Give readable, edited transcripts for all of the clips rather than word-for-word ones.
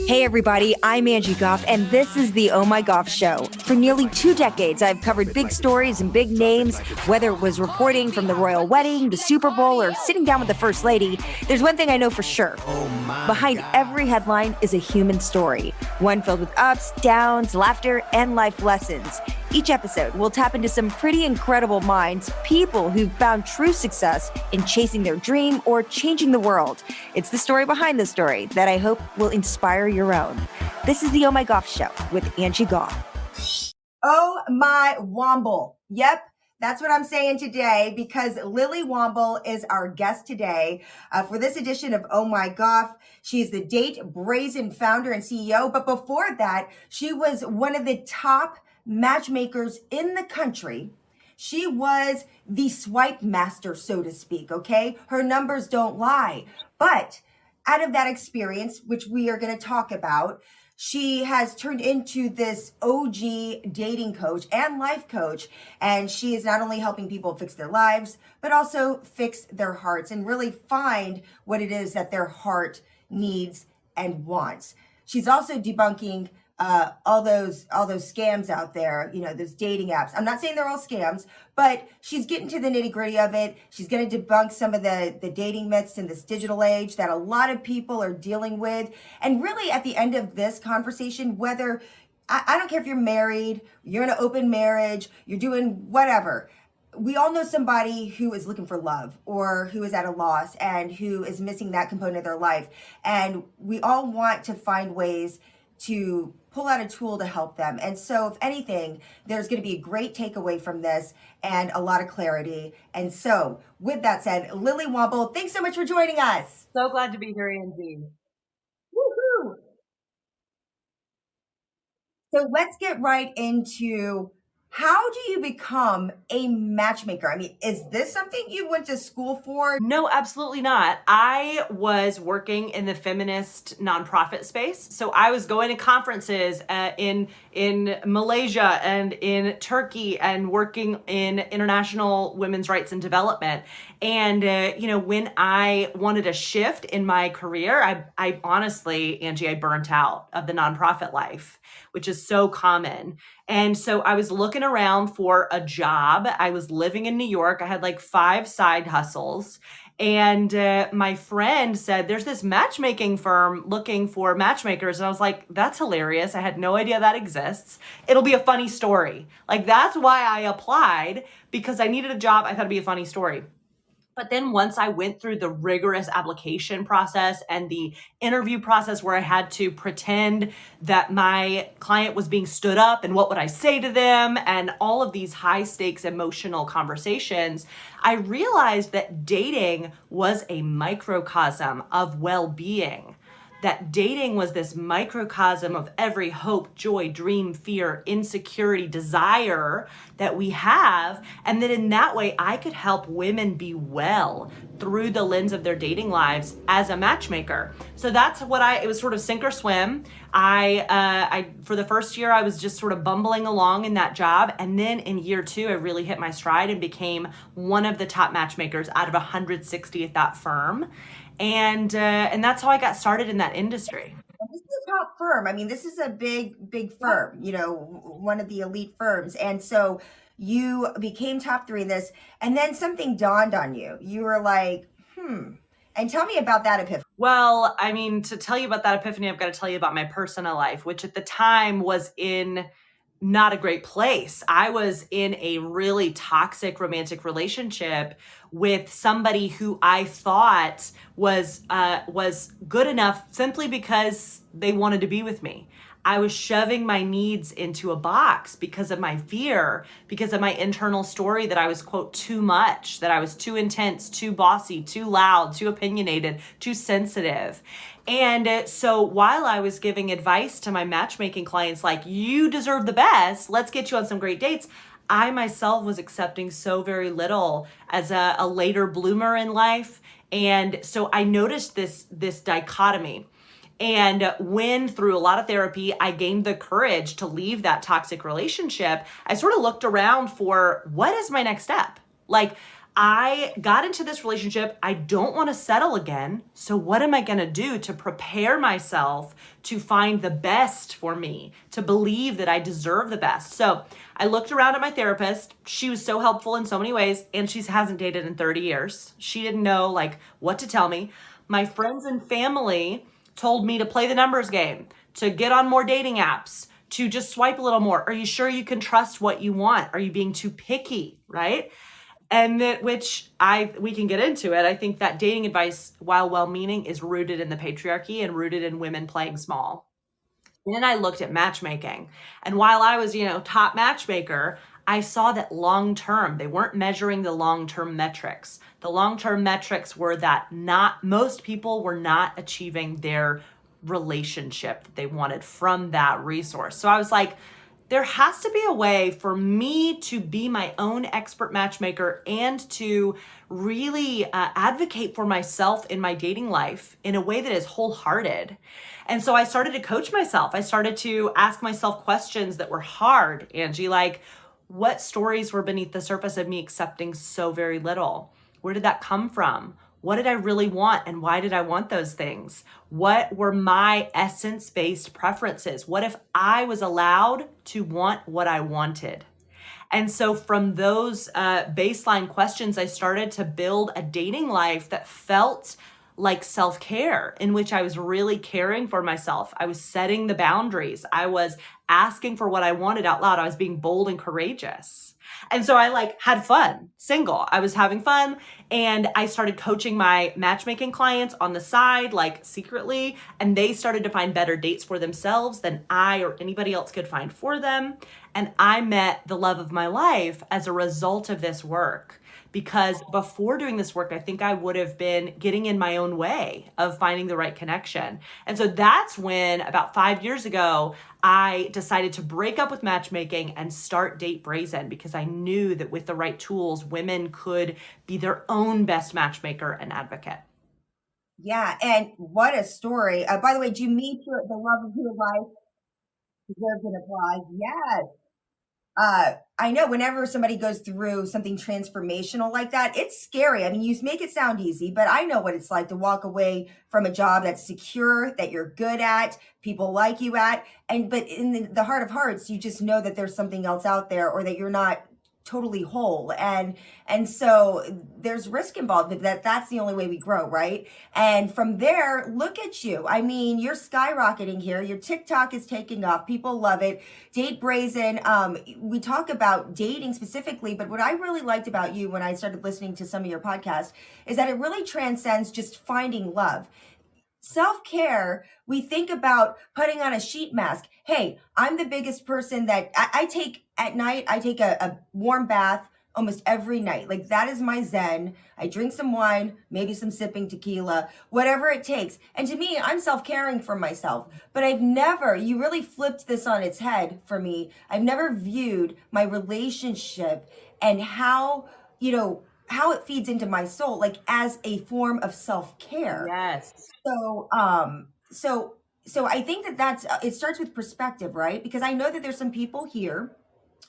Hey everybody, I'm Angie Goff, and this is the Oh My Goff Show. For nearly 2 decades, I've covered big stories and big names, whether it was reporting from the royal wedding, the Super Bowl, or sitting down with the First Lady. There's one thing I know for sure. Behind every headline is a human story, one filled with ups, downs, laughter, and life lessons. Each episode, we'll tap into some pretty incredible minds, people who've found true success in chasing their dream or changing the world. It's the story behind the story that I hope will inspire your own. This is the Oh My Goff Show with Angie Goff. Oh my Womble. Yep. That's what I'm saying today because Lily Womble is our guest today for this edition of Oh My Goff. She's the Brazen founder and CEO. But before that, she was one of the top matchmakers in the country. She was the swipe master, so to speak, okay? Her numbers don't lie. But out of that experience, which we are going to talk about, she has turned into this OG dating coach and life coach. And she is not only helping people fix their lives, but also fix their hearts and really find what it is that their heart needs and wants. She's also debunking all those scams out there, you know, those dating apps. I'm not saying they're all scams, but she's getting to the nitty gritty of it. She's going to debunk some of the dating myths in this digital age that a lot of people are dealing with. And really at the end of this conversation, whether, I don't care if you're married, you're in an open marriage, you're doing whatever. We all know somebody who is looking for love or who is at a loss and who is missing that component of their life. And we all want to find ways to pull out a tool to help them. And so if anything, there's going to be a great takeaway from this and a lot of clarity. And so with that said, Lily Womble, thanks so much for joining us. So glad to be here, Angie. Woohoo! So let's get right into how do you become a matchmaker? I mean, is this something you went to school for? No, absolutely not. I was working in the feminist nonprofit space. So I was going to conferences in Malaysia and in Turkey and working in international women's rights and development. And, when I wanted a shift in my career, I honestly, Angie, I burnt out of the nonprofit life, which is so common. And so I was looking around for a job. I was living in New York. I had like 5 side hustles. And my friend said, there's this matchmaking firm looking for matchmakers. And I was like, that's hilarious. I had no idea that exists. It'll be a funny story. Like, that's why I applied, because I needed a job. I thought it'd be a funny story. But then once I went through the rigorous application process and the interview process where I had to pretend that my client was being stood up and what would I say to them and all of these high stakes emotional conversations, I realized that dating was a microcosm of well-being. That dating was this microcosm of every hope, joy, dream, fear, insecurity, desire that we have. And that in that way, I could help women be well through the lens of their dating lives as a matchmaker. So that's what it was sort of sink or swim. I for the first year, I was just sort of bumbling along in that job. And then in year 2, I really hit my stride and became one of the top matchmakers out of 160 at that firm. And that's how I got started in that industry. This is a top firm. I mean, this is a big firm, one of the elite firms. And so you became top 3 in this, and then something dawned on you. You were like, and tell me about that epiphany. Well, I mean, to tell you about that epiphany, I've got to tell you about my personal life, which at the time was in not a great place. I was in a really toxic romantic relationship with somebody who I thought was good enough simply because they wanted to be with me. I was shoving my needs into a box because of my fear, because of my internal story that I was, quote, too much, that I was too intense, too bossy, too loud, too opinionated, too sensitive. And so while I was giving advice to my matchmaking clients, like, you deserve the best, let's get you on some great dates, I myself was accepting so very little as a later bloomer in life. And so I noticed this dichotomy. And when through a lot of therapy, I gained the courage to leave that toxic relationship, I sort of looked around for what is my next step? Like, I got into this relationship. I don't want to settle again. So, what am I going to do to prepare myself to find the best for me, to believe that I deserve the best? So, I looked around at my therapist. She was so helpful in so many ways, and she hasn't dated in 30 years. She didn't know like what to tell me. My friends and family told me to play the numbers game, to get on more dating apps, to just swipe a little more. Are you sure you can trust what you want? Are you being too picky, right? And that which we can get into it. I think that dating advice, while well-meaning, is rooted in the patriarchy and rooted in women playing small. Then I looked at matchmaking. And while I was, top matchmaker, I saw that long term, they weren't measuring the long-term metrics. The long-term metrics were that not most people were not achieving their relationship that they wanted from that resource. So I was like, there has to be a way for me to be my own expert matchmaker and to really advocate for myself in my dating life in a way that is wholehearted. And so I started to coach myself. I started to ask myself questions that were hard, Angie, like what stories were beneath the surface of me accepting so very little? Where did that come from? What did I really want and why did I want those things? What were my essence-based preferences? What if I was allowed to want what I wanted? And so from those baseline questions, I started to build a dating life that felt like self-care, in which I was really caring for myself. I was setting the boundaries. I was asking for what I wanted out loud. I was being bold and courageous. And so I had fun, single. I was having fun, and I started coaching my matchmaking clients on the side, like secretly, and they started to find better dates for themselves than I or anybody else could find for them. And I met the love of my life as a result of this work. Because before doing this work, I think I would have been getting in my own way of finding the right connection. And so that's when, about 5 years ago, I decided to break up with matchmaking and start Date Brazen, because I knew that with the right tools, women could be their own best matchmaker and advocate. Yeah, and what a story. By the way, do you meet the love of your life? Deserves an applause. Yes. I know whenever somebody goes through something transformational like that, it's scary. I mean, you make it sound easy, but I know what it's like to walk away from a job that's secure, that you're good at, people like you at, but in the heart of hearts, you just know that there's something else out there, or that you're not totally whole, and so there's risk involved, but that's the only way we grow, right? And from there, look at you. I mean, you're skyrocketing here. Your TikTok is taking off. People love it. Date Brazen. We talk about dating specifically, but what I really liked about you when I started listening to some of your podcasts is that it really transcends just finding love. Self-care, we think about putting on a sheet mask. Hey, I'm the biggest person that I take at night. I take a warm bath almost every night. Like, that is my zen. I drink some wine, maybe some sipping tequila, whatever it takes. And to me, I'm self-caring for myself. But you really flipped this on its head for me. I've never viewed my relationship and how it feeds into my soul, like as a form of self-care. Yes. So, so I think that's it starts with perspective, right? Because I know that there's some people here,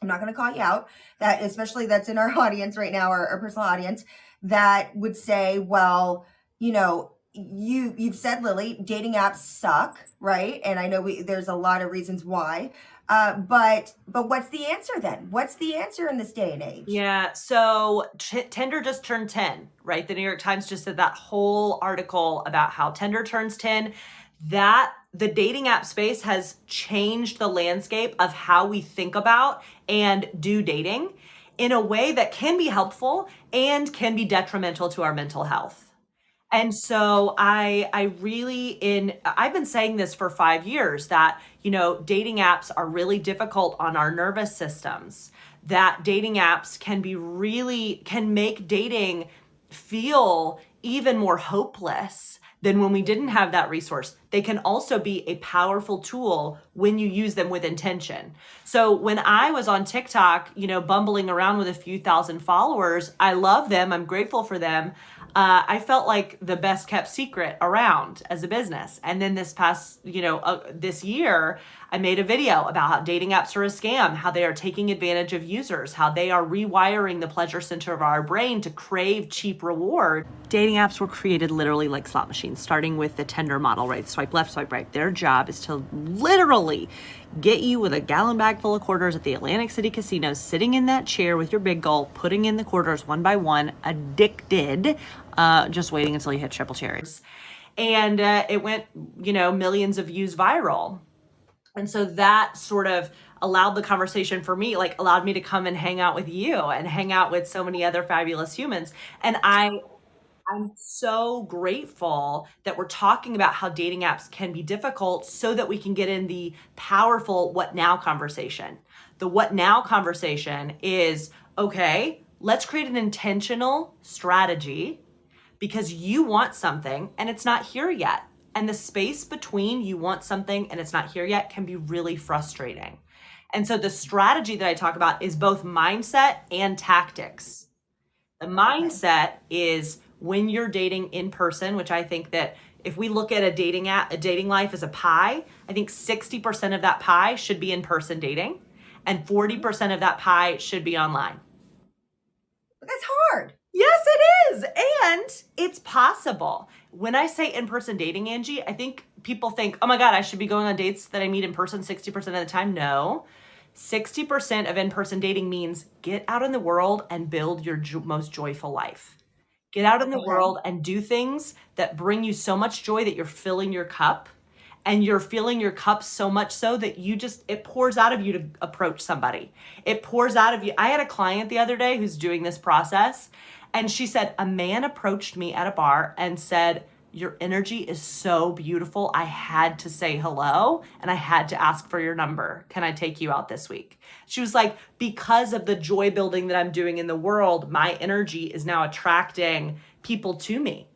I'm not going to call you out, that especially that's in our audience right now, our personal audience, that would say, well, you've said, Lily, dating apps suck, right? And I know there's a lot of reasons why. But what's the answer then? What's the answer in this day and age? Yeah. So Tinder just turned 10, right? The New York Times just did that whole article about how Tinder turns 10. That the dating app space has changed the landscape of how we think about and do dating in a way that can be helpful and can be detrimental to our mental health. And so I've been saying this for 5 years, that, dating apps are really difficult on our nervous systems, that dating apps can make dating feel even more hopeless than when we didn't have that resource. They can also be a powerful tool when you use them with intention. So when I was on TikTok, bumbling around with a few thousand followers, I love them. I'm grateful for them. I felt like the best kept secret around as a business. And then this past, this year, I made a video about how dating apps are a scam, how they are taking advantage of users, how they are rewiring the pleasure center of our brain to crave cheap reward. Dating apps were created literally like slot machines, starting with the Tinder model, right? Swipe left, swipe right. Their job is to literally get you with a gallon bag full of quarters at the Atlantic City casino, sitting in that chair with your big gulp, putting in the quarters one by one, addicted, just waiting until you hit triple cherries. And it went, millions of views viral. And so that sort of allowed the conversation for me, like allowed me to come and hang out with you and hang out with so many other fabulous humans. And I'm so grateful that we're talking about how dating apps can be difficult so that we can get in the powerful what now conversation. The what now conversation is, okay, let's create an intentional strategy because you want something and it's not here yet. And the space between you want something and it's not here yet can be really frustrating. And so the strategy that I talk about is both mindset and tactics. The mindset is when you're dating in person, which I think that if we look at a dating life as a pie, I think 60% of that pie should be in-person dating and 40% of that pie should be online. But that's hard. Yes, it is. And it's possible. When I say in-person dating, Angie, I think people think, oh my God, I should be going on dates that I meet in person 60% of the time. No. 60% of in-person dating means get out in the world and build your most joyful life. Get out in the world and do things that bring you so much joy that you're filling your cup, and you're filling your cup so much so that it pours out of you to approach somebody. It pours out of you. I had a client the other day who's doing this process, and she said, a man approached me at a bar and said, your energy is so beautiful. I had to say hello and I had to ask for your number. Can I take you out this week? She was like, because of the joy building that I'm doing in the world, my energy is now attracting people to me.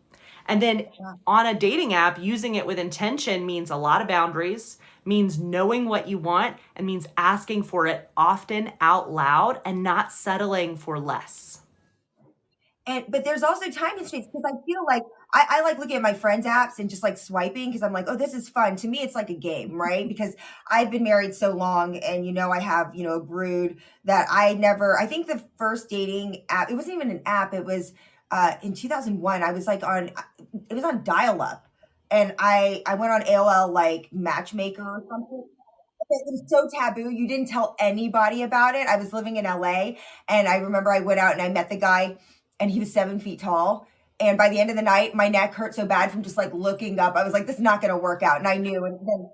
And then on a dating app, using it with intention means a lot of boundaries, means knowing what you want, and means asking for it often out loud and not settling for less. But there's also time and space, because I feel like I like looking at my friends' apps and just like swiping, because I'm like, oh, this is fun. To me, it's like a game, right? Because I've been married so long, and I have a brood that I think the first dating app, it wasn't even an app. It was in 2001. I was like it was on dial-up, and I went on AOL like matchmaker or something. It was so taboo. You didn't tell anybody about it. I was living in LA, and I remember I went out and I met the guy, and he was 7 feet tall. And by the end of the night, my neck hurt so bad from just like looking up. I was like, this is not going to work out. And I knew. And then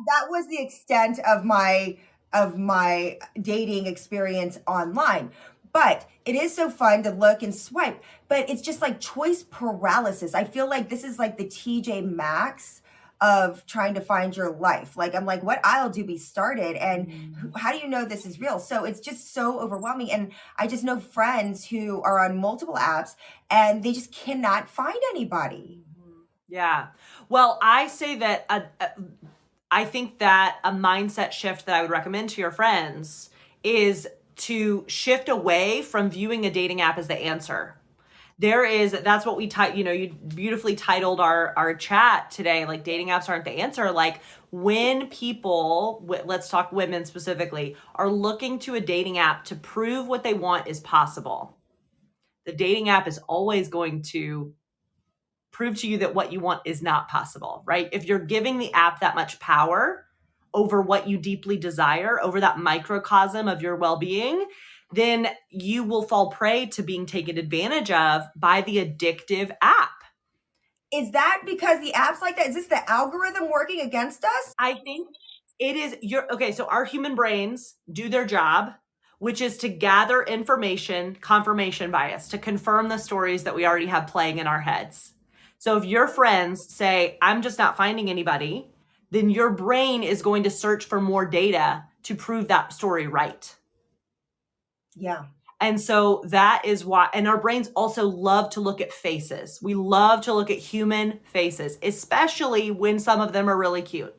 that was the extent of my dating experience online. But it is so fun to look and swipe. But it's just like choice paralysis. I feel like this is like the TJ Maxx of trying to find your life. Like, I'm like, what aisle do we start it? And how do you know this is real? So it's just so overwhelming. And I just know friends who are on multiple apps and they just cannot find anybody. Yeah. Well, I say that I think that a mindset shift that I would recommend to your friends is to shift away from viewing a dating app as the answer. That's what you beautifully titled our chat today, like dating apps aren't the answer. Like when people, let's talk women specifically, are looking to a dating app to prove what they want is possible, the dating app is always going to prove to you that what you want is not possible, right? If you're giving the app that much power over what you deeply desire, over that microcosm of your well-being, then you will fall prey to being taken advantage of by the addictive app. Is that because the app's like that? Is this the algorithm working against us? I think it is. So our human brains do their job, which is to gather information, confirmation bias, to confirm the stories that we already have playing in our heads. So if your friends say, I'm just not finding anybody, then your brain is going to search for more data to prove that story right. Yeah. And so that is why, and our brains also love to look at faces. We love to look at human faces, especially when some of them are really cute.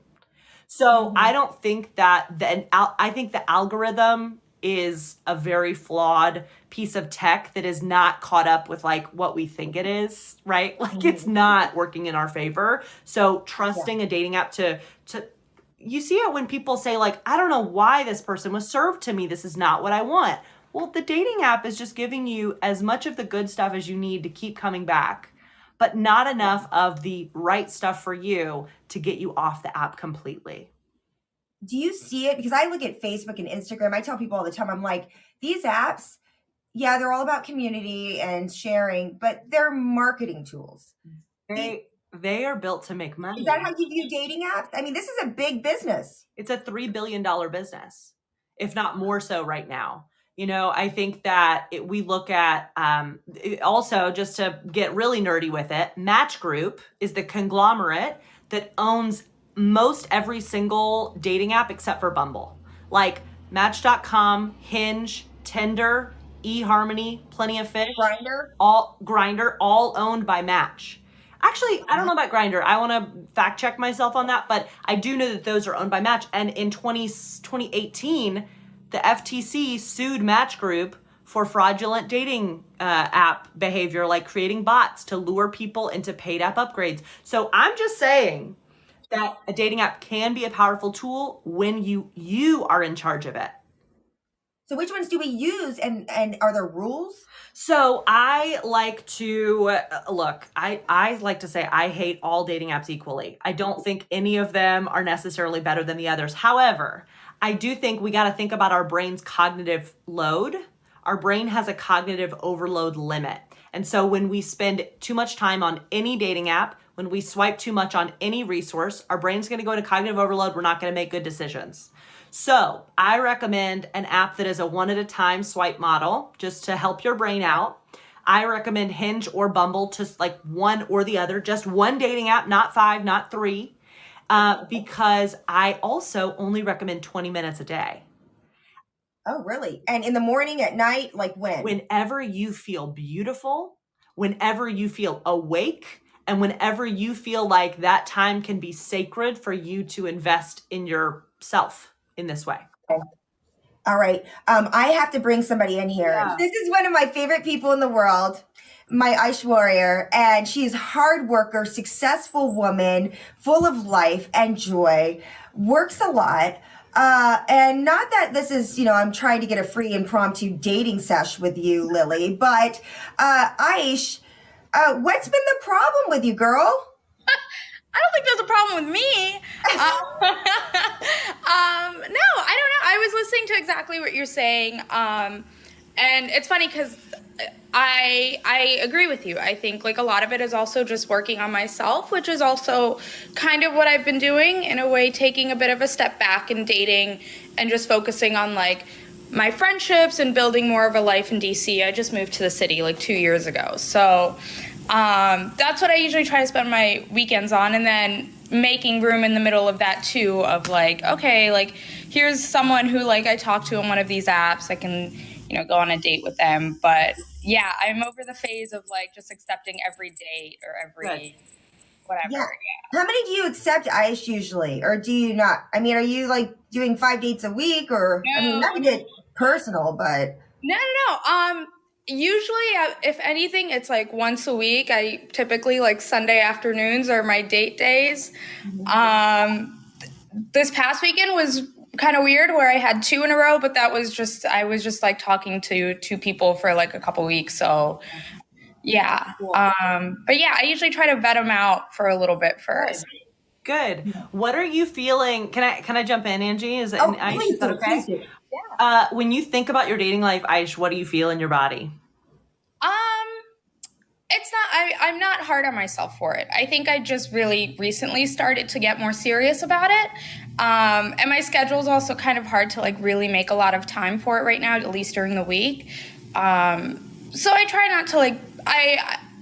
So I don't think that I think the algorithm is a very flawed piece of tech that is not caught up with like what we think it is, right? Like it's not working in our favor. So trusting a dating app to you see it when people say like, I don't know why this person was served to me. This is not what I want. Well, the dating app is just giving you as much of the good stuff as you need to keep coming back, but not enough of the right stuff for you to get you off the app completely. Do you see it? Because I look at Facebook and Instagram. I tell people all the time, I'm like, these apps, yeah, they're all about community and sharing, but they're marketing tools. They are built to make money. Is that how you view dating apps? I mean, this is a big business. It's a $3 billion business, if not more so right now. You know, I think that we look at, also just to get really nerdy with it, Match Group is the conglomerate that owns most every single dating app except for Bumble. Like Match.com, Hinge, Tinder, eHarmony, Plenty of Fish. Grindr, all owned by Match. Actually, I don't know about Grindr. I want to fact check myself on that, but I do know that those are owned by Match. And in 2018, the FTC sued Match Group for fraudulent dating app behavior, like creating bots to lure people into paid app upgrades. So I'm just saying that a dating app can be a powerful tool when you are in charge of it. So which ones do we use, and are there rules? So I like to look, I like to say I hate all dating apps equally. I don't think any of them are necessarily better than the others. However, I do think we got to think about our brain's cognitive load. Our brain has a cognitive overload limit. And so when we spend too much time on any dating app, when we swipe too much on any resource, our brain's going to go into cognitive overload. We're not going to make good decisions. So I recommend an app that is a one at a time swipe model just to help your brain out. I recommend Hinge or Bumble to like one or the other, just one dating app, not 5, not 3, because I also only recommend 20 minutes a day. Oh, really? And in the morning, at night, like when? Whenever you feel beautiful, whenever you feel awake, and whenever you feel like that time can be sacred for you to invest in yourself in this way. Okay. All right. I have to bring somebody in here. Yeah. This is one of my favorite people in the world, my Aish warrior, and she's a hard worker, successful woman, full of life and joy, works a lot. And not that this is, I'm trying to get a free impromptu dating sesh with you, Lily, but Aish, what's been the problem with you, girl? I don't think there's a problem with me. No, I don't know. I was listening to exactly what you're saying. And it's funny because I agree with you. I think like a lot of it is also just working on myself, which is also kind of what I've been doing in a way, taking a bit of a step back in dating and just focusing on like my friendships and building more of a life in DC. I just moved to the city like 2 years ago. So that's what I usually try to spend my weekends on, and then making room in the middle of that too, of like, okay, like here's someone who like I talk to on one of these apps. I can, go on a date with them. But yeah, I'm over the phase of like just accepting every date or every whatever. Yeah. How many do you accept, Aish, usually? Or do you not? I mean, are you like doing 5 dates a week, or no. I mean, not to get personal, but No. Usually, if anything, it's like once a week. I typically like Sunday afternoons are my date days. This past weekend was kind of weird where I had 2 in a row, but I was just like talking to 2 people for like a couple weeks. So yeah. But yeah, I usually try to vet them out for a little bit first. Good. What are you feeling? Can I jump in, Angie? Is please that okay? Please do. Yeah. When you think about your dating life, Aish, what do you feel in your body? It's not, I'm not hard on myself for it. I think I just really recently started to get more serious about it. And my schedule is also kind of hard to like really make a lot of time for it right now, at least during the week. So I try not to like,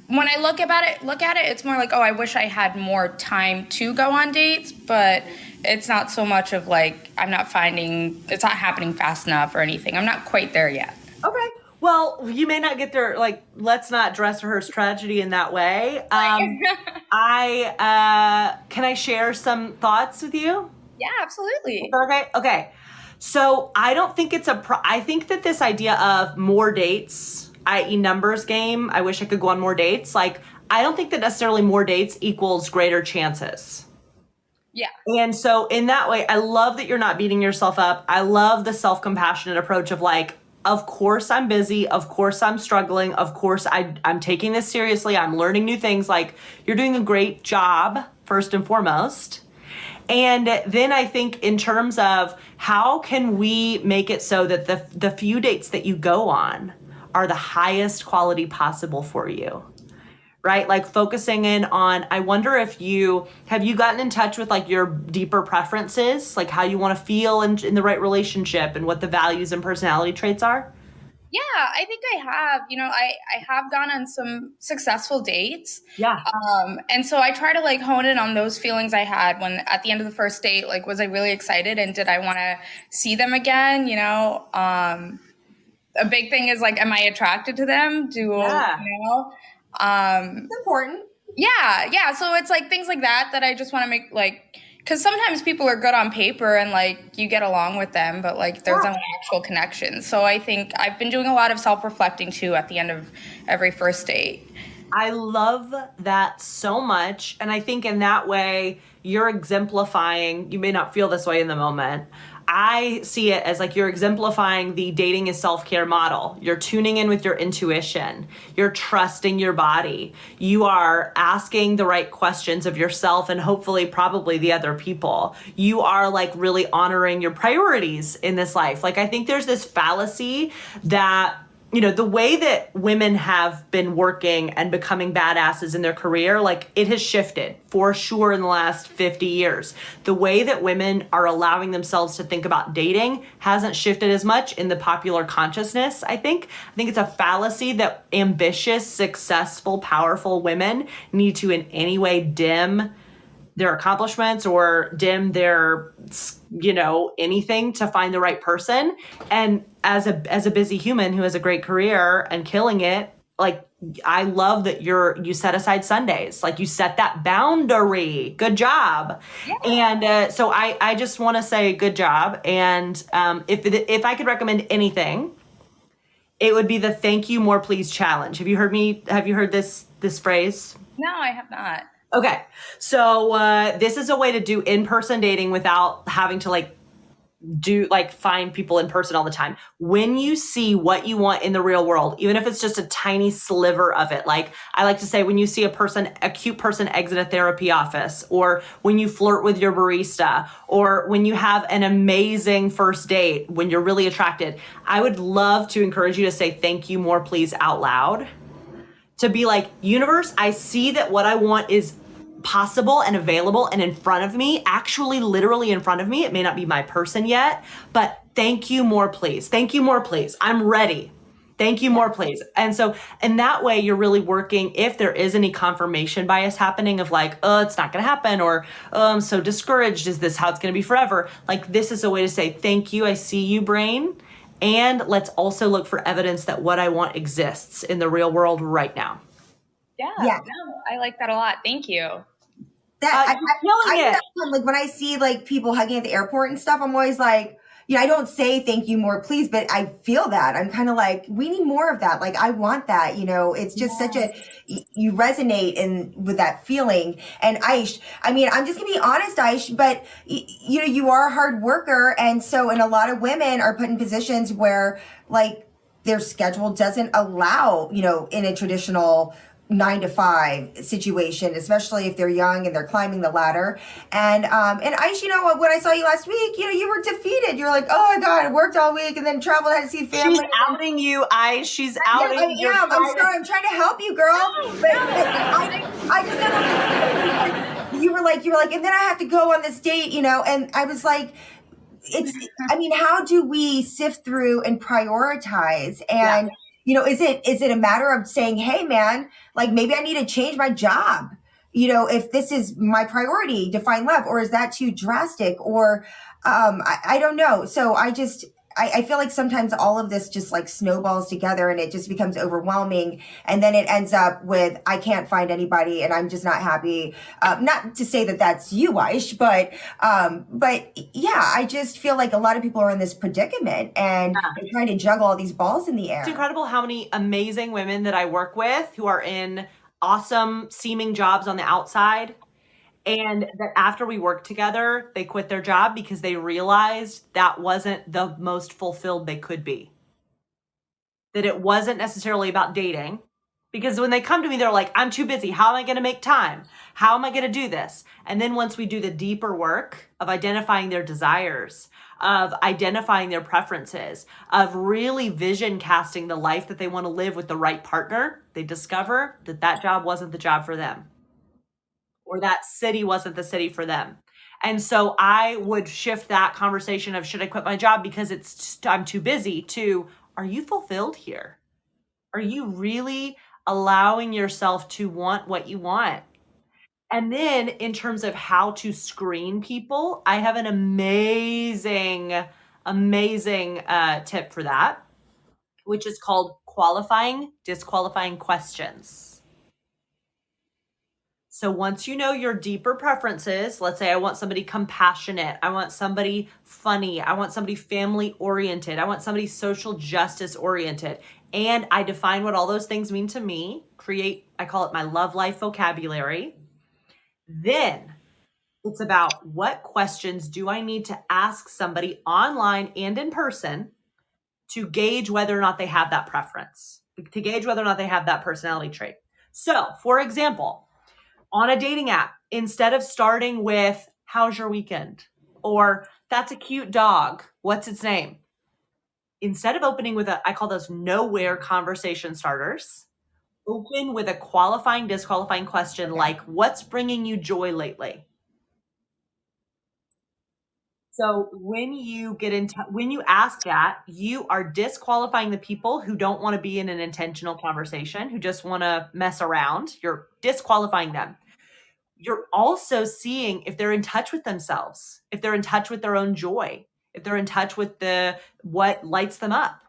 when I look at it, it's more like, oh, I wish I had more time to go on dates, but it's not so much of like, it's not happening fast enough or anything. I'm not quite there yet. Okay. Well, you may not get there. Like, let's not dress rehearse tragedy in that way. Can I share some thoughts with you? Yeah, absolutely. Okay. So I don't think it's I think that this idea of more dates, i.e. numbers game, I wish I could go on more dates. Like, I don't think that necessarily more dates equals greater chances. Yeah. And so in that way, I love that you're not beating yourself up. I love the self-compassionate approach of like, of course I'm busy. Of course I'm struggling. Of course I'm taking this seriously. I'm learning new things. Like, you're doing a great job, first and foremost. And then I think in terms of how can we make it so that the few dates that you go on are the highest quality possible for you, right? Like focusing in on, I wonder if have you gotten in touch with like your deeper preferences, like how you want to feel in the right relationship and what the values and personality traits are? Yeah, I think I have. I have gone on some successful dates. Yeah. And so I try to like hone in on those feelings I had when at the end of the first date, like, was I really excited and did I want to see them again? A big thing is like, am I attracted to them? Yeah. It's important. Yeah. So it's like things like that I just want to make like, because sometimes people are good on paper and like you get along with them, but like there's no actual connection. So I think I've been doing a lot of self-reflecting too at the end of every first date. I love that so much. And I think in that way, you're exemplifying, you may not feel this way in the moment. I see it as like you're exemplifying the dating is self-care model. You're tuning in with your intuition. You're trusting your body. You are asking the right questions of yourself and hopefully probably the other people. You are like really honoring your priorities in this life. Like, I think there's this fallacy that the way that women have been working and becoming badasses in their career, like, it has shifted for sure in the last 50 years. The way that women are allowing themselves to think about dating hasn't shifted as much in the popular consciousness, I think. I think it's a fallacy that ambitious, successful, powerful women need to in any way dim their accomplishments or dim their, anything to find the right person. And as a busy human who has a great career and killing it, like, I love that you set aside Sundays, like you set that boundary. Good job. Yeah. And so I just want to say good job. And if I could recommend anything, it would be the thank you more please challenge. Have you heard this phrase? No, I have not. Okay. So this is a way to do in-person dating without having to find people in person all the time. When you see what you want in the real world, even if it's just a tiny sliver of it, like I like to say, when you see a cute person exit a therapy office, or when you flirt with your barista, or when you have an amazing first date, when you're really attracted, I would love to encourage you to say thank you more please out loud. To be like, universe, I see that what I want is possible and available and in front of me, actually literally in front of me. It may not be my person yet, but thank you more, please. Thank you more, please. I'm ready. Thank you more, please. And so in that way, you're really working, if there is any confirmation bias happening of like, oh, it's not going to happen, or oh, I'm so discouraged. Is this how it's going to be forever? Like, this is a way to say, thank you. I see you, brain. And let's also look for evidence that what I want exists in the real world right now. Yeah. No, I like that a lot. Thank you. I like when I see like people hugging at the airport and stuff, I'm always like, I don't say thank you more, please, but I feel that. I'm kind of like, we need more of that. Like, I want that, it's just such you resonate with that feeling. And Aish, I'm just gonna be honest, Aish, but you are a hard worker. And so, and a lot of women are put in positions where like their schedule doesn't allow, in a traditional 9-to-5 situation, especially if they're young and they're climbing the ladder. And Aish, when I saw you last week, you were defeated. You're like, oh my God, I worked all week and then traveled, had to see family. She's outing you, Aish. She's outing you. I'm sorry. I'm trying to help you, girl. I just you were like, and then I have to go on this date, and I was like, how do we sift through and prioritize? And is it a matter of saying, hey, man, like maybe I need to change my job, if this is my priority to find love, or is that too drastic? Or I don't know. So I feel like sometimes all of this just like snowballs together and it just becomes overwhelming. And then it ends up with, I can't find anybody and I'm just not happy. Not to say that that's you, Aish, but yeah, I just feel like a lot of people are in this predicament and they're trying to juggle all these balls in the air. It's incredible how many amazing women that I work with who are in awesome seeming jobs on the outside, and that after we worked together, they quit their job because they realized that wasn't the most fulfilled they could be. That it wasn't necessarily about dating. Because when they come to me, they're like, I'm too busy. How am I going to make time? How am I going to do this? And then once we do the deeper work of identifying their desires, of identifying their preferences, of really vision casting the life that they want to live with the right partner, they discover that that job wasn't the job for them, or that city wasn't the city for them. And so I would shift that conversation of, should I quit my job because I'm too busy, to, are you fulfilled here? Are you really allowing yourself to want what you want? And then in terms of how to screen people, I have an amazing tip for that, which is called qualifying, disqualifying questions. So once you know your deeper preferences, let's say I want somebody compassionate, I want somebody funny, I want somebody family oriented, I want somebody social justice oriented, and I define what all those things mean to me, I call it my love life vocabulary. Then it's about, what questions do I need to ask somebody online and in person to gauge whether or not they have that preference, to gauge whether or not they have that personality trait. So for example, on a dating app, instead of starting with, how's your weekend? Or, that's a cute dog, what's its name? Instead of opening with I call those nowhere conversation starters, open with a qualifying, disqualifying question like, what's bringing you joy lately? So when you when you ask that, you are disqualifying the people who don't want to be in an intentional conversation, who just want to mess around. You're disqualifying them. You're also seeing if they're in touch with themselves, if they're in touch with their own joy, if they're in touch with what lights them up.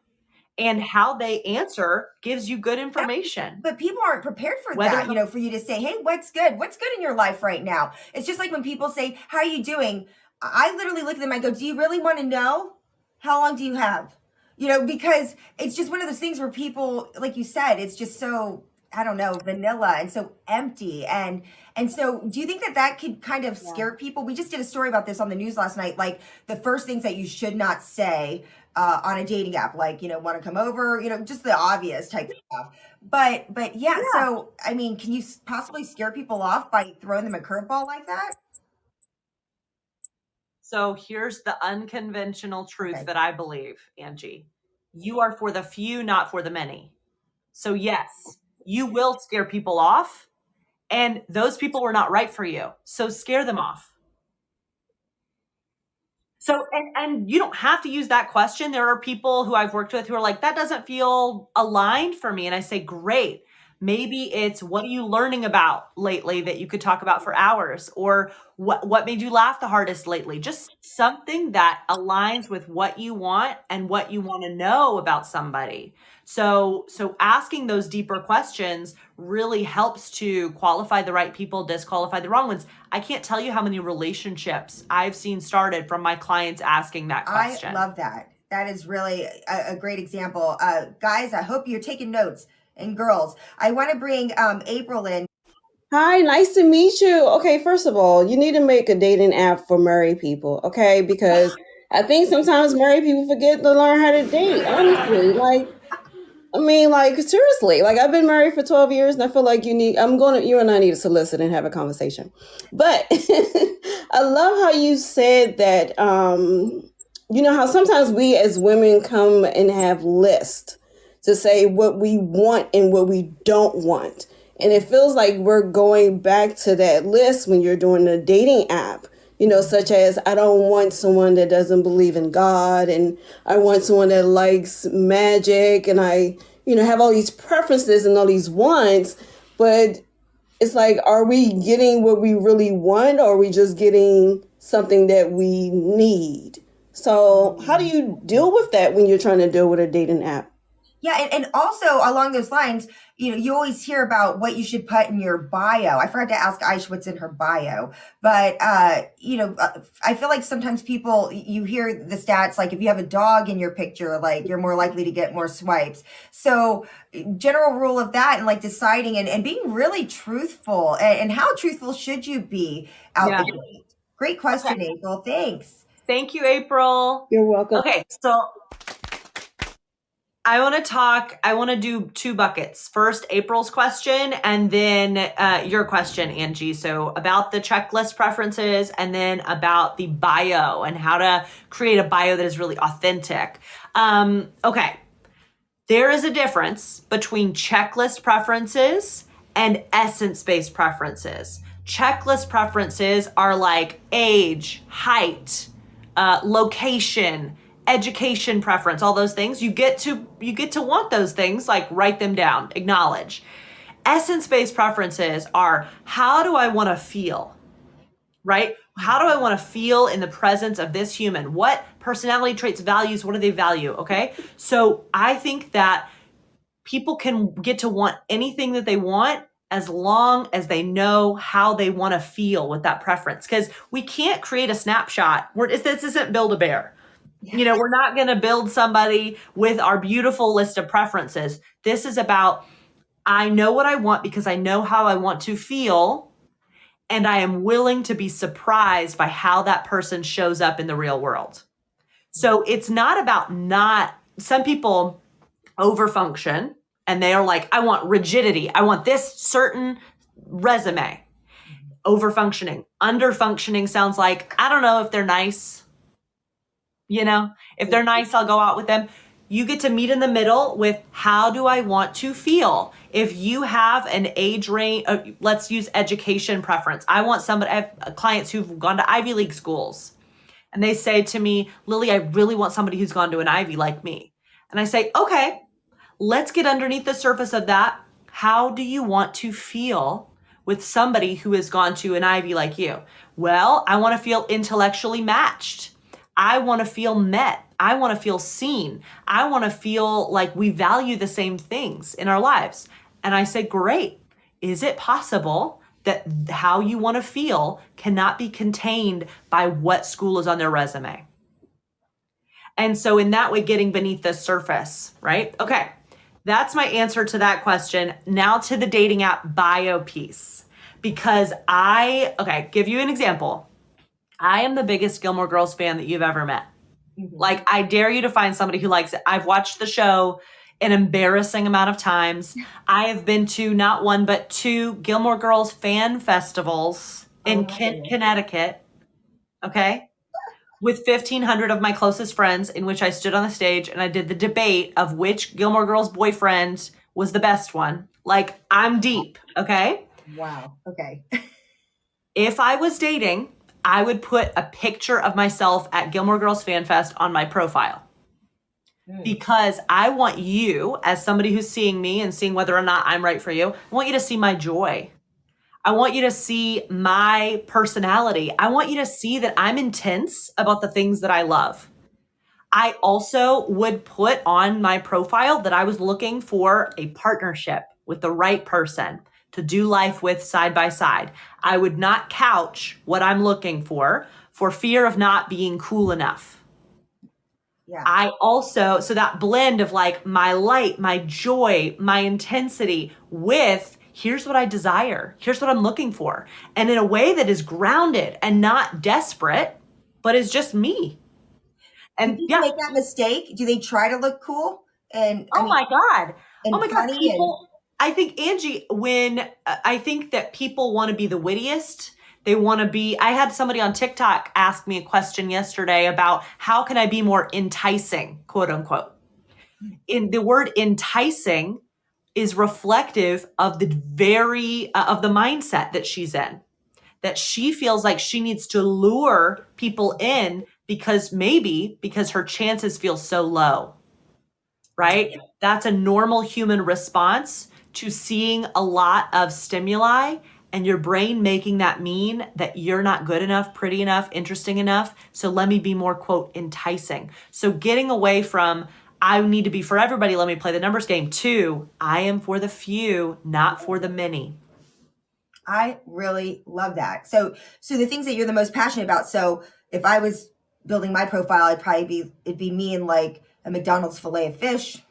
And how they answer gives you good information. But people aren't prepared for that, for you to say, hey, what's good? What's good in your life right now? It's just like when people say, how are you doing? I literally look at them, I go, do you really want to know? How long do you have? Because it's just one of those things where people, like you said, it's just so, I don't know, vanilla and so empty. And so do you think that could kind of scare people? We just did a story about this on the news last night, like the first things that you should not say on a dating app, like, want to come over, just the obvious type of stuff. But yeah, so, I mean, can you possibly scare people off by throwing them a curveball like that? So here's the unconventional truth that I believe, Angie. You are for the few, not for the many. So yes, you will scare people off, and those people were not right for you. So scare them off. So, and you don't have to use that question. There are people who I've worked with who are like, that doesn't feel aligned for me. And I say, great. Maybe it's, what are you learning about lately that you could talk about for hours? Or what made you laugh the hardest lately? Just something that aligns with what you want and what you want to know about somebody. So asking those deeper questions really helps to qualify the right people, disqualify the wrong ones. I can't tell you how many relationships I've seen started from my clients asking that question. I love that. That is really a great example. Guys, I hope you're taking notes. And girls, I want to bring April in. Hi, nice to meet you. Okay, first of all, you need to make a dating app for married people, okay? Because I think sometimes married people forget to learn how to date, honestly. Seriously, I've been married for 12 years and I feel like you and I need to solicit and have a conversation. But I love how you said that, how sometimes we as women come and have lists to say what we want and what we don't want. And it feels like we're going back to that list when you're doing a dating app, such as, I don't want someone that doesn't believe in God, and I want someone that likes magic, and I, have all these preferences and all these wants. But it's like, are we getting what we really want, or are we just getting something that we need? So how do you deal with that when you're trying to deal with a dating app? Yeah, and also along those lines, you always hear about what you should put in your bio. I forgot to ask Aish what's in her bio, but I feel like sometimes people, you hear the stats like if you have a dog in your picture, like you're more likely to get more swipes. So general rule of that, and like deciding and being really truthful, and how truthful should you be out Yeah. the gate? Great question, April. Thanks. Thank you, April. You're welcome. Okay, so I want to do two buckets. First, April's question, and then your question, Angie. So about the checklist preferences, and then about the bio and how to create a bio that is really authentic. Okay. There is a difference between checklist preferences and essence-based preferences. Checklist preferences are like age, height, location, education preference, all those things. You get to want those things, like write them down, acknowledge. Essence-based preferences are, how do I want to feel? Right? How do I want to feel in the presence of this human? What personality traits, values, what do they value? Okay. So I think that people can get to want anything that they want as long as they know how they want to feel with that preference. Because we can't create a snapshot. This isn't Build-A-Bear. We're not going to build somebody with our beautiful list of preferences. This is about, I know what I want because I know how I want to feel, and I am willing to be surprised by how that person shows up in the real world. So it's not about some people overfunction and they are like, I want rigidity. I want this certain resume. Overfunctioning. Underfunctioning sounds like, I don't know if they're nice. If they're nice, I'll go out with them. You get to meet in the middle with, how do I want to feel? If you have an age range, let's use education preference. I have clients who've gone to Ivy League schools, and they say to me, Lily, I really want somebody who's gone to an Ivy like me. And I say, okay, let's get underneath the surface of that. How do you want to feel with somebody who has gone to an Ivy like you? Well, I want to feel intellectually matched. I want to feel met. I want to feel seen. I want to feel like we value the same things in our lives. And I say, great. Is it possible that how you want to feel cannot be contained by what school is on their resume? And so in that way, getting beneath the surface, right? Okay. That's my answer to that question. Now to the dating app bio piece, because give you an example. I am the biggest Gilmore Girls fan that you've ever met. Mm-hmm. Like, I dare you to find somebody who likes it. I've watched the show an embarrassing amount of times. I have been to not one, but two Gilmore Girls fan festivals in Connecticut. Okay. With 1,500 of my closest friends, in which I stood on the stage and I did the debate of which Gilmore Girls boyfriend was the best one. Like, I'm deep. Okay. Wow. Okay. If I was dating, I would put a picture of myself at Gilmore Girls Fan Fest on my profile. Because I want you, as somebody who's seeing me and seeing whether or not I'm right for you, I want you to see my joy. I want you to see my personality. I want you to see that I'm intense about the things that I love. I also would put on my profile that I was looking for a partnership with the right person to do life with side by side. I would not couch what I'm looking for fear of not being cool enough. Yeah. So that blend of like my light, my joy, my intensity with, here's what I desire. Here's what I'm looking for. And in a way that is grounded and not desperate, but is just me. And do people make that mistake? Do they try to look cool? And my God. People, I think, Angie, I think that people want to be the wittiest. They want to be, I had somebody on TikTok ask me a question yesterday about how can I be more enticing, quote unquote. In the word enticing is reflective of the of the mindset that she's in, that she feels like she needs to lure people in because her chances feel so low, right? That's a normal human response to seeing a lot of stimuli and your brain making that mean that you're not good enough, pretty enough, interesting enough. So let me be more, quote, enticing. So getting away from, I need to be for everybody, let me play the numbers game, to, I am for the few, not for the many. I really love that. So the things that you're the most passionate about. So if I was building my profile, it'd be me and like a McDonald's filet of fish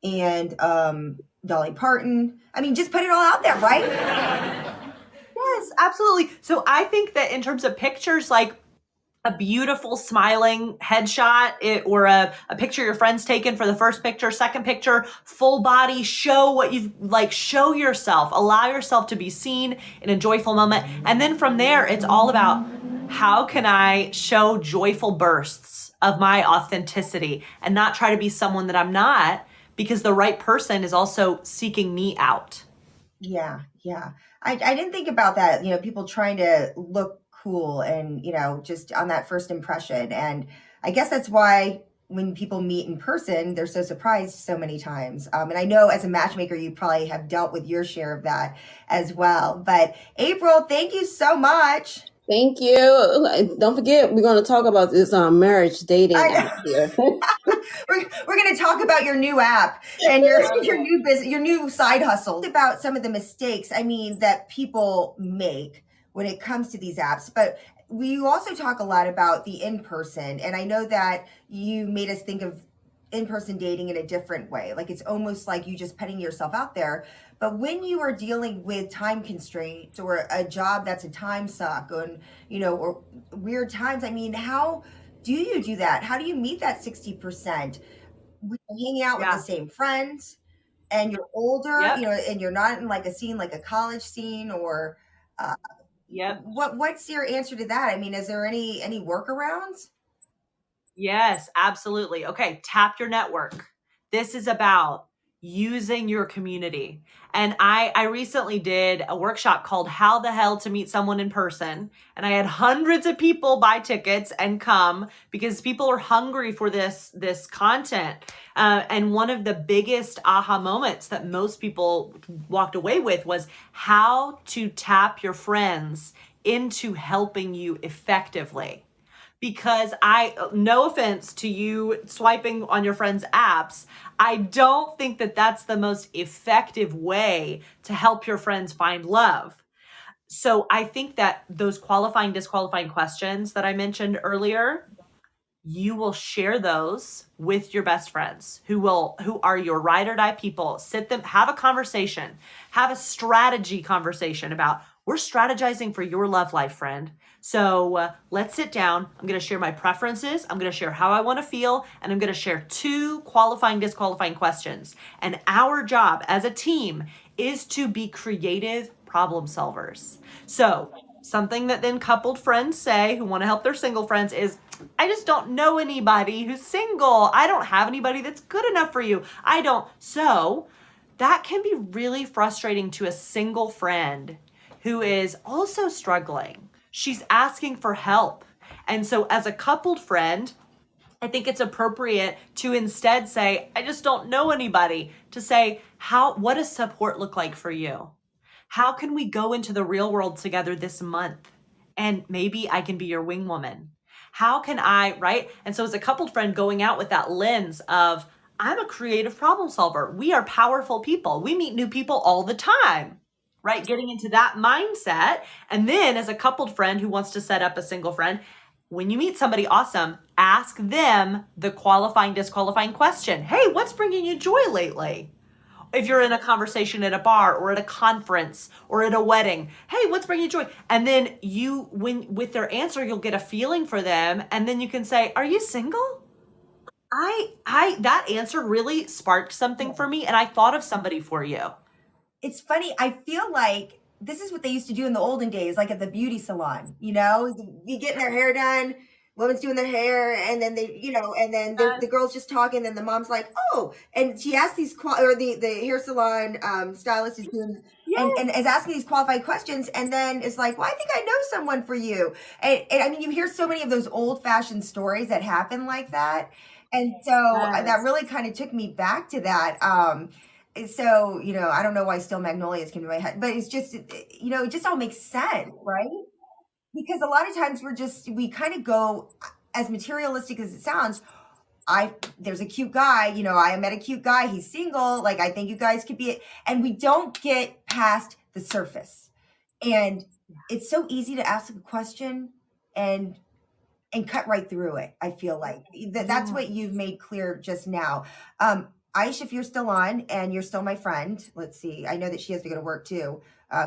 and Dolly Parton. I mean, just put it all out there, right? Yes, absolutely. So I think that in terms of pictures, like a beautiful smiling headshot or a picture your friend's taken for the first picture, second picture, full body, show what you've like, show yourself, allow yourself to be seen in a joyful moment. And then from there, it's all about how can I show joyful bursts of my authenticity and not try to be someone that I'm not, because the right person is also seeking me out. Yeah. I didn't think about that. People trying to look cool and, just on that first impression. And I guess that's why when people meet in person, they're so surprised so many times. And I know as a matchmaker, you probably have dealt with your share of that as well. But April, thank you so much. Thank you. Don't forget, we're going to talk about this marriage dating app here. We're going to talk about your new app and your new business, your new side hustle. About some of the mistakes, that people make when it comes to these apps. But we also talk a lot about the in-person. And I know that you made us think of in-person dating in a different way. Like it's almost like you just putting yourself out there. But when you are dealing with time constraints or a job that's a time suck and, or weird times, how do you do that? How do you meet that 60%? Hanging out with the same friends and you're older, and you're not in like a scene, like a college scene or, what's your answer to that? Is there any workarounds? Yes, absolutely. Okay, tap your network. This is about using your community. And I recently did a workshop called How the Hell to Meet Someone in Person. And I had hundreds of people buy tickets and come because people are hungry for this content. And one of the biggest aha moments that most people walked away with was how to tap your friends into helping you effectively. Because no offense to you swiping on your friends' apps, I don't think that that's the most effective way to help your friends find love. So I think that those qualifying, disqualifying questions that I mentioned earlier, you will share those with your best friends who are your ride or die people. Have a conversation, have a strategy conversation about, we're strategizing for your love life, friend. So let's sit down. I'm going to share my preferences. I'm going to share how I want to feel. And I'm going to share 2 qualifying, disqualifying questions. And our job as a team is to be creative problem solvers. So something that then coupled friends say who want to help their single friends is, I just don't know anybody who's single. I don't have anybody that's good enough for you. So that can be really frustrating to a single friend who is also struggling. She's asking for help. And so as a coupled friend, I think it's appropriate to instead say, I just don't know anybody, to say, what does support look like for you? How can we go into the real world together this month? And maybe I can be your wing woman. How can I, right? And so as a coupled friend going out with that lens of, I'm a creative problem solver. We are powerful people. We meet new people all the time, right? Getting into that mindset. And then as a coupled friend who wants to set up a single friend, when you meet somebody awesome, ask them the qualifying, disqualifying question. Hey, what's bringing you joy lately? If you're in a conversation at a bar or at a conference or at a wedding, hey, what's bringing you joy? And then with their answer, you'll get a feeling for them. And then you can say, are you single? That answer really sparked something for me. And I thought of somebody for you. It's funny. I feel like this is what they used to do in the olden days, like at the beauty salon, you getting their hair done, woman's doing their hair, and then the girl's just talking, and the mom's like, oh, and she asks these, or the hair salon stylist is doing, and is asking these qualified questions, and then it's like, well, I think I know someone for you. And you hear so many of those old fashioned stories that happen like that. And so that really kind of took me back to that. So, I don't know why Still Magnolias came to my head, but it's just, it just all makes sense, right? Because a lot of times we kind of go, as materialistic as it sounds, there's a cute guy, I met a cute guy, he's single, like, I think you guys could be, and we don't get past the surface. And it's so easy to ask a question and cut right through it. I feel like that's what you've made clear just now. Aish, if you're still on and you're still my friend, let's see. I know that she has to go to work too.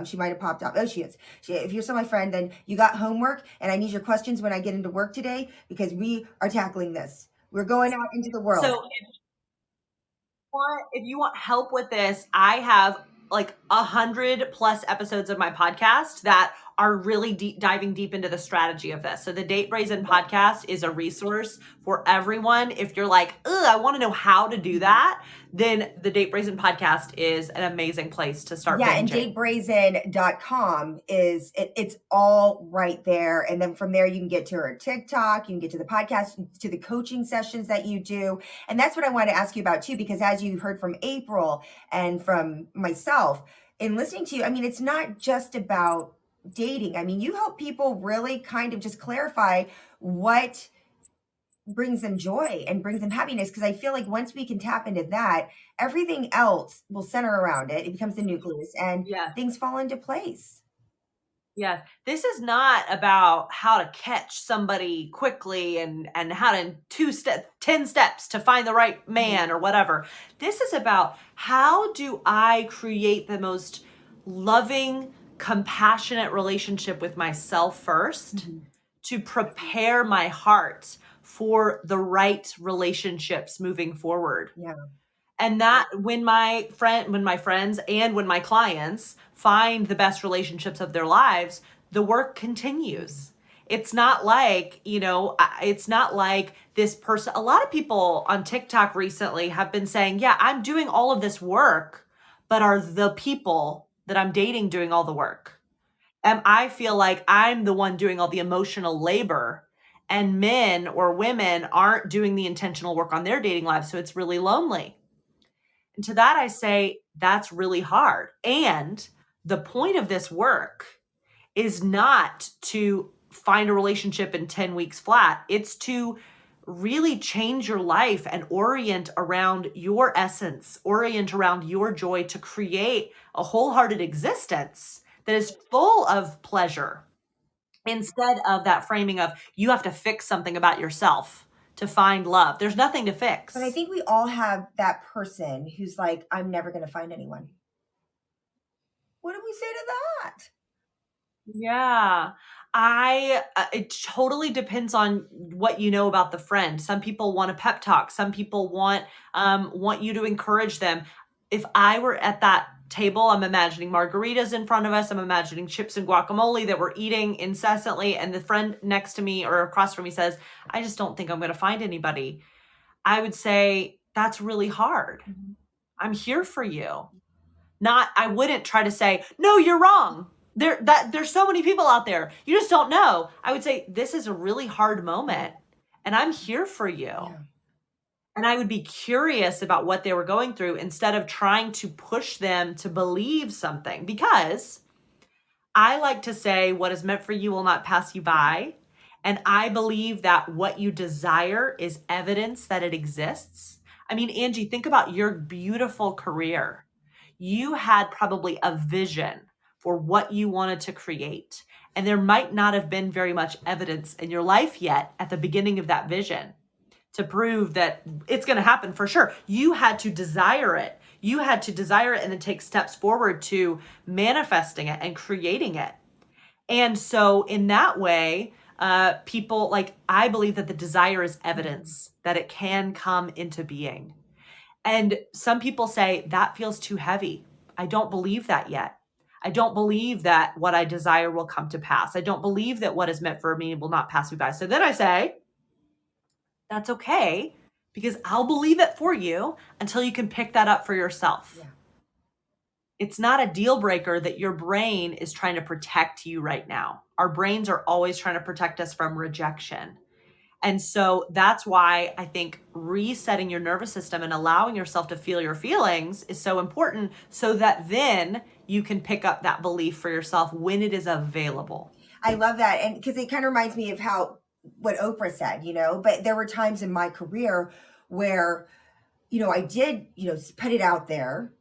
She might have popped up. Oh, she is. If you're still my friend, then you got homework, and I need your questions when I get into work today, because we are tackling this. We're going out into the world. So if you want help with this, I have like 100+ episodes of my podcast that are really diving deep into the strategy of this. So the Date Brazen podcast is a resource for everyone. If you're like, I want to know how to do that, then the Date Brazen podcast is an amazing place to start. Yeah, binging. And datebrazen.com it's all right there. And then from there, you can get to her TikTok, you can get to the podcast, to the coaching sessions that you do. And that's what I want to ask you about too, because as you heard from April and from myself in listening to you, I mean, it's not just about dating. I mean, you help people really kind of just clarify what brings them joy and brings them happiness, because I feel like once we can tap into that, everything else will center around it. It becomes the nucleus, and things fall into place. Yeah, this is not about how to catch somebody quickly and how to 10 steps to find the right man or whatever. This is about, how do I create the most loving, compassionate relationship with myself first to prepare my heart for the right relationships moving forward. Yeah. And that when my friends and when my clients find the best relationships of their lives, the work continues. It's not like, it's not like this person. A lot of people on TikTok recently have been saying, yeah, I'm doing all of this work, but are the people that I'm dating doing all the work? And I feel like I'm the one doing all the emotional labor, and men or women aren't doing the intentional work on their dating lives. So it's really lonely. And to that, I say, that's really hard. And the point of this work is not to find a relationship in 10 weeks flat. It's to really change your life and orient around your essence, orient around your joy, to create a wholehearted existence that is full of pleasure, instead of that framing of, you have to fix something about yourself to find love. There's nothing to fix. But I think we all have that person who's like, I'm never going to find anyone. What do we say to that? Yeah, it totally depends on what you know about the friend. Some people want a pep talk. Some people want you to encourage them. If I were at that table, I'm imagining margaritas in front of us. I'm imagining chips and guacamole that we're eating incessantly. And the friend next to me or across from me says, I just don't think I'm going to find anybody. I would say, that's really hard. I'm here for you. I wouldn't try to say, no, you're wrong. There's so many people out there. You just don't know. I would say, this is a really hard moment, and I'm here for you. Yeah. And I would be curious about what they were going through, instead of trying to push them to believe something. Because I like to say, what is meant for you will not pass you by. And I believe that what you desire is evidence that it exists. I mean, Angie, think about your beautiful career. You had probably a vision for what you wanted to create. And there might not have been very much evidence in your life yet at the beginning of that vision to prove that it's going to happen for sure. You had to desire it. You had to desire it and then take steps forward to manifesting it and creating it. And so in that way, people, like, I believe that the desire is evidence that it can come into being. And some people say, that feels too heavy. I don't believe that yet. I don't believe that what I desire will come to pass. I don't believe that what is meant for me will not pass me by. So then I say, that's okay, because I'll believe it for you until you can pick that up for yourself. Yeah. It's not a deal breaker that your brain is trying to protect you right now. Our brains are always trying to protect us from rejection. And so that's why I think resetting your nervous system and allowing yourself to feel your feelings is so important, so that then you can pick up that belief for yourself when it is available. I love that. And because it kind of reminds me of how what Oprah said, but there were times in my career where, I did, put it out there.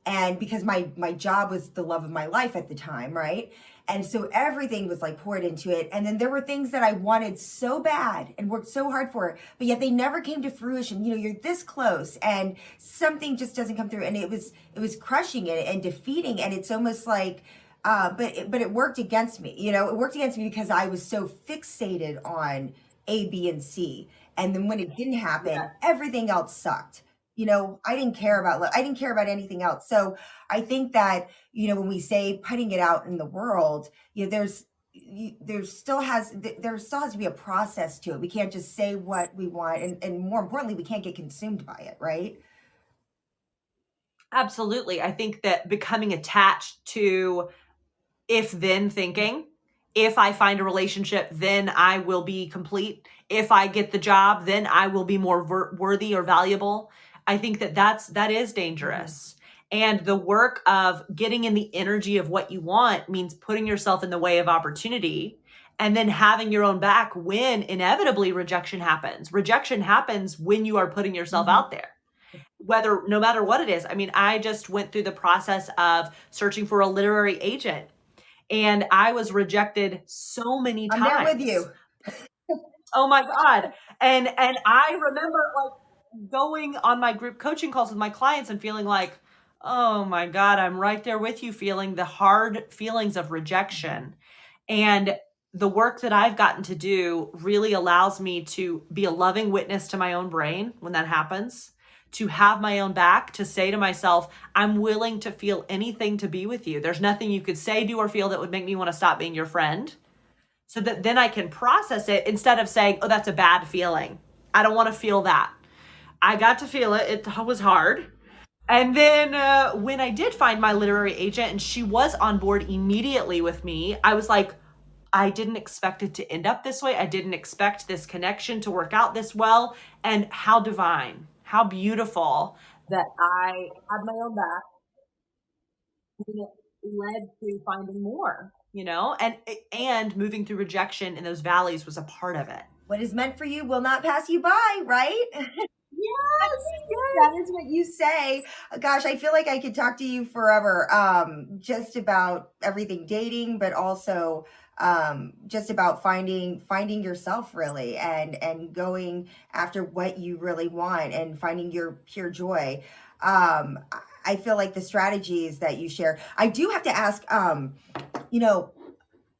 And because my job was the love of my life at the time, right? And so everything was like poured into it. And then there were things that I wanted so bad and worked so hard for, but yet they never came to fruition. You're this close and something just doesn't come through. And it was crushing it and defeating. And it's almost like, but it worked against me. It worked against me because I was so fixated on A, B, and C. And then when it didn't happen, everything else sucked. I didn't care about anything else. So I think that, when we say putting it out in the world, there still has to be a process to it. We can't just say what we want. And more importantly, we can't get consumed by it. Right. Absolutely. I think that becoming attached to if then thinking, if I find a relationship, then I will be complete. If I get the job, then I will be more worthy or valuable. I think that is dangerous. And the work of getting in the energy of what you want means putting yourself in the way of opportunity and then having your own back when inevitably rejection happens. Rejection happens when you are putting yourself out there. No matter what it is. I mean, I just went through the process of searching for a literary agent, and I was rejected so many times. I'm there with you. Oh my God. And I remember like going on my group coaching calls with my clients and feeling like, oh my God, I'm right there with you, feeling the hard feelings of rejection. And the work that I've gotten to do really allows me to be a loving witness to my own brain when that happens, to have my own back, to say to myself, I'm willing to feel anything to be with you. There's nothing you could say, do, or feel that would make me want to stop being your friend. So that then I can process it instead of saying, oh, that's a bad feeling. I don't want to feel that. I got to feel it. It was hard. And then when I did find my literary agent and she was on board immediately with me, I was like, I didn't expect it to end up this way. I didn't expect this connection to work out this well. And how divine, how beautiful that I had my own back. And it led to finding more, and moving through rejection in those valleys was a part of it. What is meant for you will not pass you by, right? Yes. That is what you say. Gosh, I feel like I could talk to you forever, just about everything dating, but also just about finding yourself really, and going after what you really want and finding your pure joy. I feel like the strategies that you share. I do have to ask, and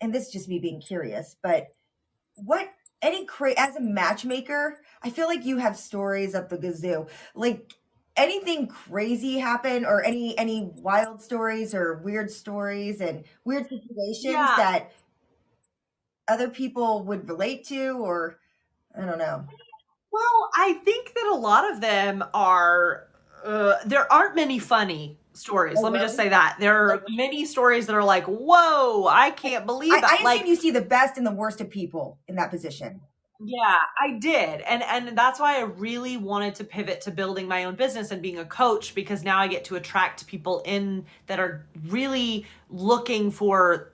this is just me being curious, but as a matchmaker, I feel like you have stories up the gazoo. Like anything crazy happen, or any wild stories or weird stories and weird situations that other people would relate to, or I don't know. Well, I think that a lot of them are, there aren't many funny stories. Oh, Let me just really? say that. There are many stories that are like, whoa, I can't believe I that. assume you see the best and the worst of people in that position. Yeah, I did. And that's why I really wanted to pivot to building my own business and being a coach, because now I get to attract people in that are really looking for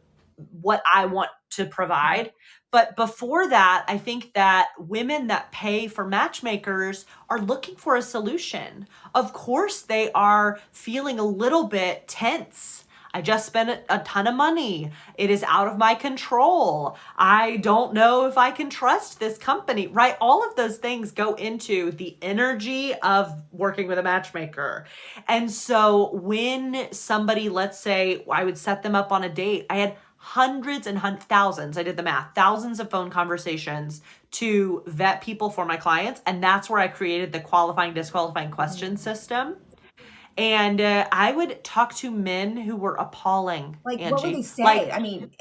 what I want to provide. But before that, I think that women that pay for matchmakers are looking for a solution. Of course, they are feeling a little bit tense. I just spent a ton of money. It is out of my control. I don't know if I can trust this company, right? All of those things go into the energy of working with a matchmaker. And so when somebody, let's say I would set them up on a date, I had hundreds and thousands, I did the math, thousands of phone conversations to vet people for my clients. And that's where I created the qualifying, disqualifying question system. And I would talk to men who were appalling, Like, Angie. what would they say? Like, I mean,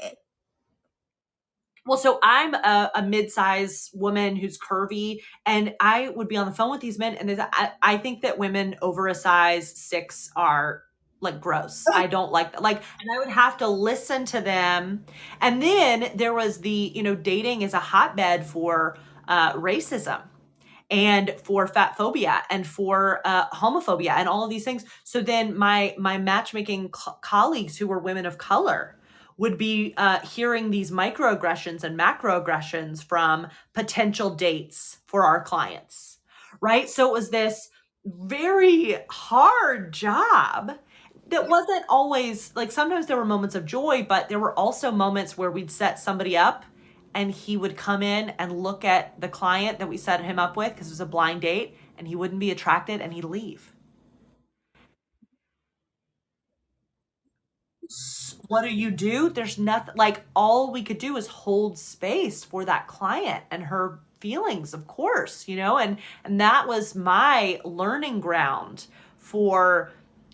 well, so I'm a mid-size woman who's curvy, and I would be on the phone with these men, and I think that women over a size 6 are like gross. I don't like that. Like, and I would have to listen to them. And then there was dating is a hotbed for racism and for fat phobia and for homophobia and all of these things. So then my matchmaking colleagues who were women of color would be hearing these microaggressions and macroaggressions from potential dates for our clients, right? So it was this very hard job that wasn't always like, sometimes there were moments of joy, but there were also moments where we'd set somebody up and he would come in and look at the client that we set him up with because it was a blind date, and he wouldn't be attracted and he'd leave. What do? There's nothing, like, all we could do is hold space for that client and her feelings, of course, and that was my learning ground for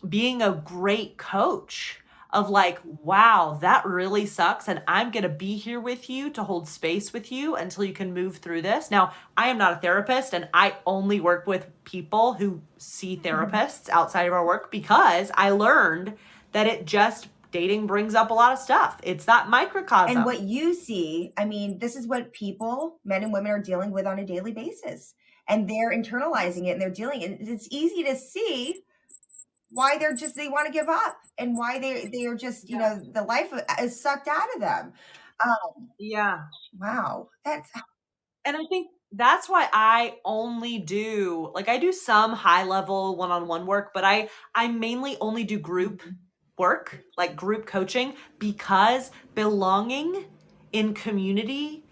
being a great coach of like, wow, that really sucks. And I'm going to be here with you to hold space with you until you can move through this. Now, I am not a therapist, and I only work with people who see therapists outside of our work because I learned that dating brings up a lot of stuff. It's that microcosm. And what you see, I mean, this is what people, men and women, are dealing with on a daily basis. And they're internalizing it and they're dealing. And it's easy to see why they want to give up and why they are just, the life is sucked out of them. Yeah. Wow. And I think that's why I only do, like, I do some high level one-on-one work, but I mainly only do group work, like group coaching, because belonging in community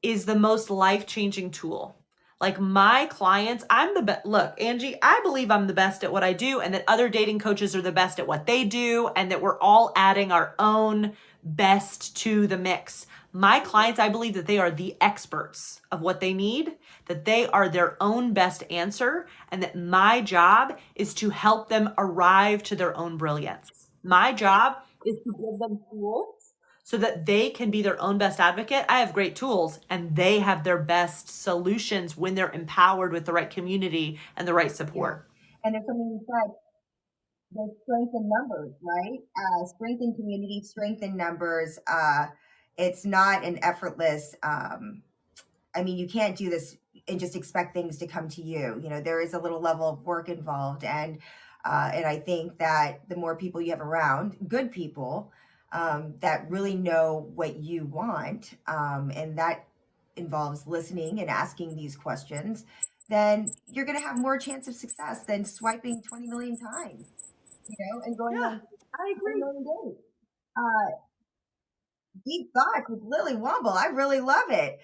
is the most life-changing tool. Like, my clients, I'm the best. Look, Angie, I believe I'm the best at what I do, and that other dating coaches are the best at what they do, and that we're all adding our own best to the mix. My clients, I believe that they are the experts of what they need, that they are their own best answer, and that my job is to help them arrive to their own brilliance. My job is to give them tools so that they can be their own best advocate. I have great tools, and they have their best solutions when they're empowered with the right community and the right support. Yeah. And there's something you said, there's strength in numbers, right? Strength in community, strength in numbers. It's not an effortless, you can't do this and just expect things to come to you. There is a little level of work involved. And I think that the more people you have around, good people, that really know what you want, and that involves listening and asking these questions, then you're going to have more chance of success than swiping 20 million times, and going on I agree. 20 million dates. Deep thoughts with Lily Womble. I really love it.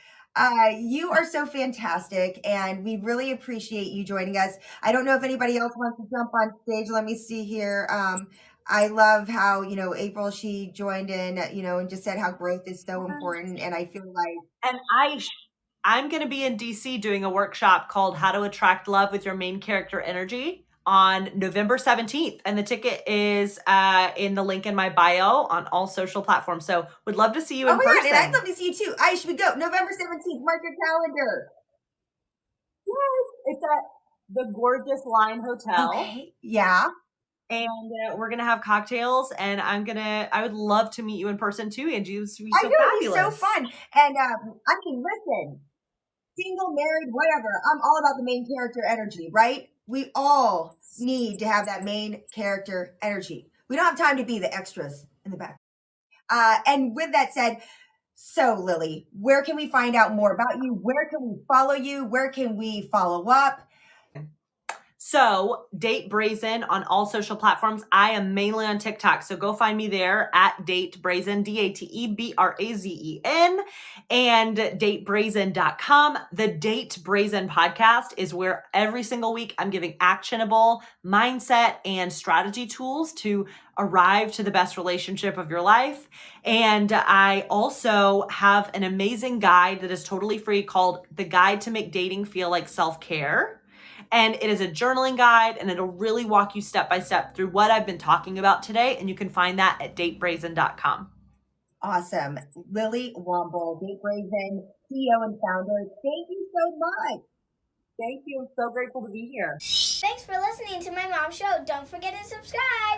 You are so fantastic, and we really appreciate you joining us. I don't know if anybody else wants to jump on stage. Let me see here. I love how, April, she joined in, and just said how growth is so important. And I feel like... And I'm going to be in DC doing a workshop called How to Attract Love with Your Main Character Energy on November 17th. And the ticket is in the link in my bio on all social platforms. So would love to see you in person. God, and I'd love to see you too. Aish, we go. November 17th. Mark your calendar. Yes, it's at the gorgeous Line Hotel. Okay. Yeah. And we're going to have cocktails, and I would love to meet you in person too, Angie. It would be so fabulous. It'd be so fun. And listen, single, married, whatever, I'm all about the main character energy, right? We all need to have that main character energy. We don't have time to be the extras in the back. And with that said, so Lily, where can we find out more about you? Where can we follow you? Where can we follow up? So Date Brazen on all social platforms. I am mainly on TikTok. So go find me there at Date Brazen, DateBrazen, and datebrazen.com. The Date Brazen podcast is where every single week I'm giving actionable mindset and strategy tools to arrive to the best relationship of your life. And I also have an amazing guide that is totally free called The Guide to Make Dating Feel Like Self-Care. And it is a journaling guide, and it'll really walk you step by step through what I've been talking about today. And you can find that at datebrazen.com. Awesome. Lily Womble, Date Brazen, CEO and founder. Thank you so much. Thank you. I'm so grateful to be here. Thanks for listening to my mom's show. Don't forget to subscribe.